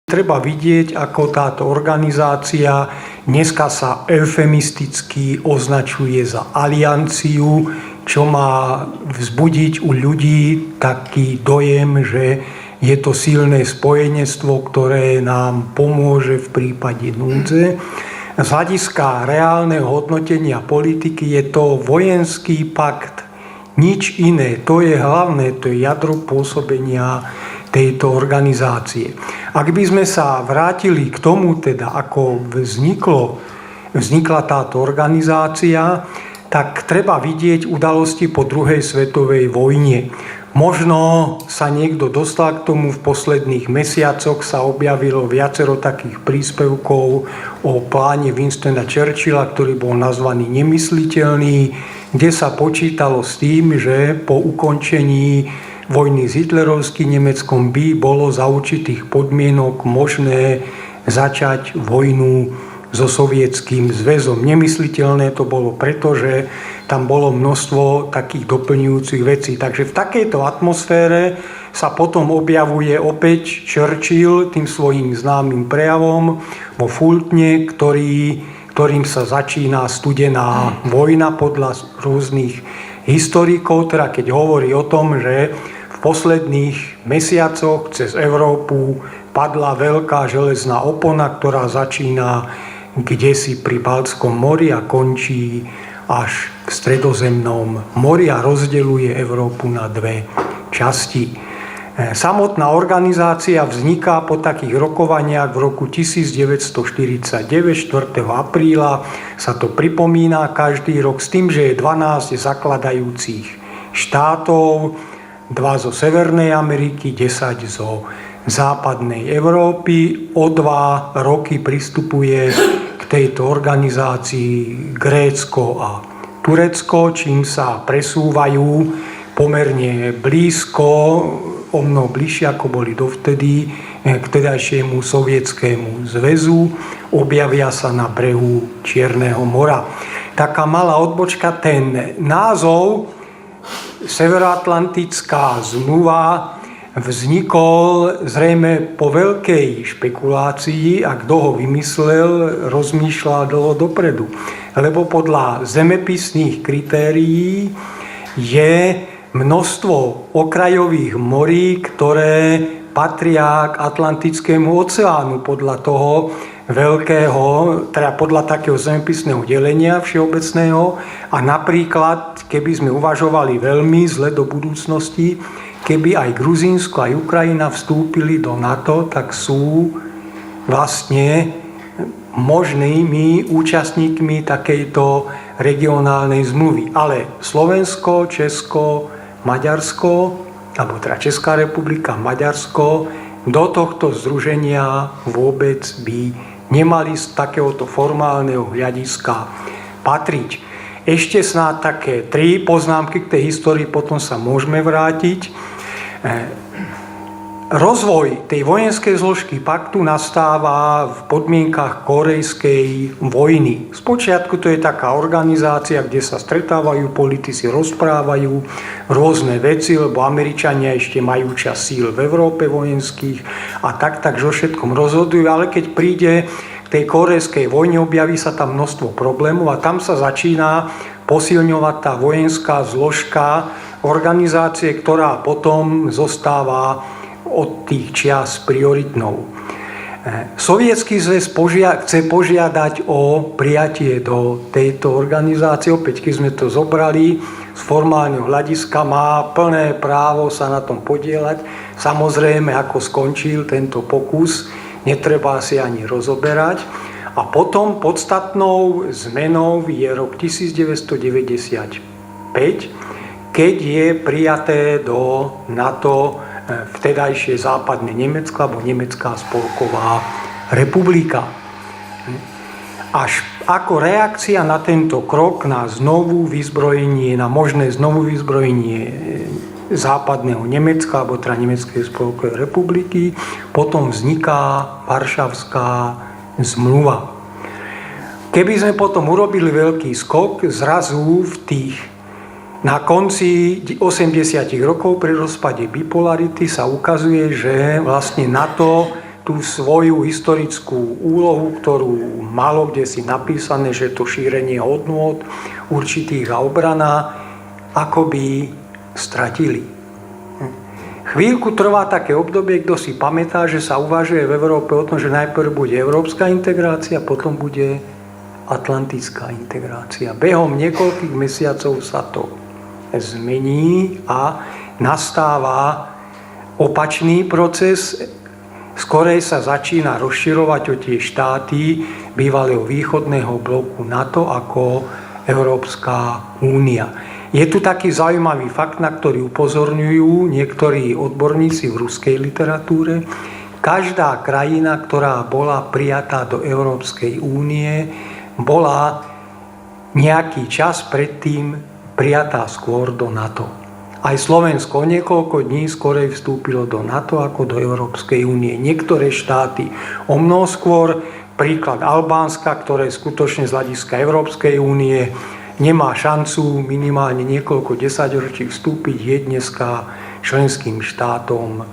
Treba vidieť, ako táto organizácia dneska sa eufemisticky označuje za alianciu, čo má vzbudiť u ľudí taký dojem, že je to silné spojenectvo, ktoré nám pomôže v prípade núdze. Z hľadiska reálneho hodnotenia politiky je to vojenský pakt. Nič iné. To je hlavné, to je jadro pôsobenia tejto organizácie. Ak by sme sa vrátili k tomu, teda ako vznikla táto organizácia, tak treba vidieť udalosti po druhej svetovej vojne. Možno sa niekto dostal k tomu, v posledných mesiacoch sa objavilo viacero takých príspevkov o pláne Winstona Churchilla, ktorý bol nazvaný nemysliteľný, kde sa počítalo s tým, že po ukončení vojny s hitlerovským Nemeckom by bolo za určitých podmienok možné začať vojnu so Sovietským zväzom. Nemysliteľné to bolo, pretože tam bolo množstvo takých doplňujúcich vecí. Takže v takejto atmosfére sa potom objavuje opäť Churchill tým svojím známym prejavom vo Fultone, ktorým sa začína studená vojna podľa rôznych historikov, teda keď hovorí o tom, že v posledných mesiacoch cez Európu padla veľká železná opona, ktorá začína kdesi pri Baltskom mori a končí až v Stredozemnom mori a rozdeľuje Európu na dve časti. Samotná organizácia vzniká po takých rokovaniach v roku 1949, 4. apríla sa to pripomína každý rok s tým, že je 12 zakladajúcich štátov, 2 zo Severnej Ameriky, 10 zo západnej Európy. O 2 roky pristupuje k tejto organizácii Grécko a Turecko, čím sa presúvajú pomerne blízko, o mnoho bližšie ako boli dovtedy, k tedajšiemu Sovietskému zväzu. Objavia sa na brehu Čierneho mora. Taká malá odbočka, ten názov Severoatlantická zmluva vznikol zrejme po veľkej špekulácii a kto ho vymyslel, rozmýšľal dlho dopredu. Lebo podľa zemepisných kritérií je množstvo okrajových morí, ktoré patria k Atlantickému oceánu podľa toho veľkého, teda podľa takého zemepisného delenia všeobecného. A napríklad, keby sme uvažovali veľmi zle do budúcnosti, keby aj Gruzínsko, aj Ukrajina vstúpili do NATO, tak sú vlastne možnými účastníkmi takejto regionálnej zmluvy. Ale Slovensko, Česko, Maďarsko, alebo teda Česká republika, Maďarsko do tohto združenia vôbec by nemali z takéhoto formálneho hľadiska patriť. Ešte snáď také 3 poznámky k tej histórii, potom sa môžeme vrátiť. Rozvoj tej vojenskej zložky paktu nastáva v podmienkach Kórejskej vojny. Spočiatku to je taká organizácia, kde sa stretávajú politici, rozprávajú rôzne veci, lebo Američania ešte majú čas síl v Európe vojenských a tak so všetkom rozhodujú, ale keď príde k tej Kórejskej vojne, objaví sa tam množstvo problémov a tam sa začína posilňovať tá vojenská zložka organizácie, ktorá potom zostáva od tých čias prioritnou. Sovietsky zväz chce požiadať o prijatie do tejto organizácie. Opäť, keď sme to zobrali z formálneho hľadiska, má plné právo sa na tom podieľať. Samozrejme, ako skončil tento pokus, netreba si ani rozoberať. A potom podstatnou zmenou je rok 1995, keď je prijaté do NATO vtedajšie západné Nemecko alebo Nemecká spolková republika. Až ako reakcia na tento krok, na možné znovu vyzbrojenie západného Nemecka alebo teda Nemeckej spolkovej republiky, potom vzniká Varšavská zmluva. Keby sme potom urobili veľký skok, zrazu na konci 80 rokov pri rozpade bipolarity sa ukazuje, že vlastne NATO tú svoju historickú úlohu, ktorú malo kde si napísané, že to šírenie hodnôt určitých a obrana, akoby stratili. Chvíľku trvá také obdobie, kto si pamätá, že sa uvažuje v Európe o tom, že najprv bude európska integrácia, potom bude atlantická integrácia. Behom niekoľkých mesiacov sa to zmení a nastáva opačný proces. Skorej sa začína rozširovať o tie štáty bývalého východného bloku NATO ako Európska únia. Je tu taký zaujímavý fakt, na ktorý upozorňujú niektorí odborníci v ruskej literatúre. Každá krajina, ktorá bola prijatá do Európskej únie, bola nejaký čas predtým prijatá skôr do NATO. Aj Slovensko niekoľko dní skorej vstúpilo do NATO ako do Európskej únie. Niektoré štáty o mnoho skôr, príklad Albánska, ktoré skutočne z hľadiska Európskej únie nemá šancu minimálne niekoľko desaťročí vstúpiť, je dneska členským štátom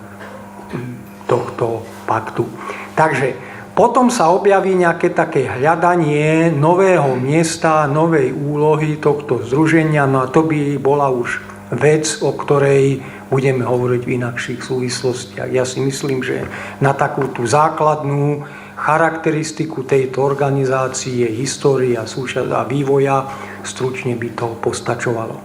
tohto paktu. Takže potom sa objaví nejaké také hľadanie nového miesta, novej úlohy tohto združenia, no a to by bola už vec, o ktorej budeme hovoriť v inakších súvislostiach. Ja si myslím, že na takú tú základnú charakteristiku tejto organizácie, história a vývoja stručne by to postačovalo.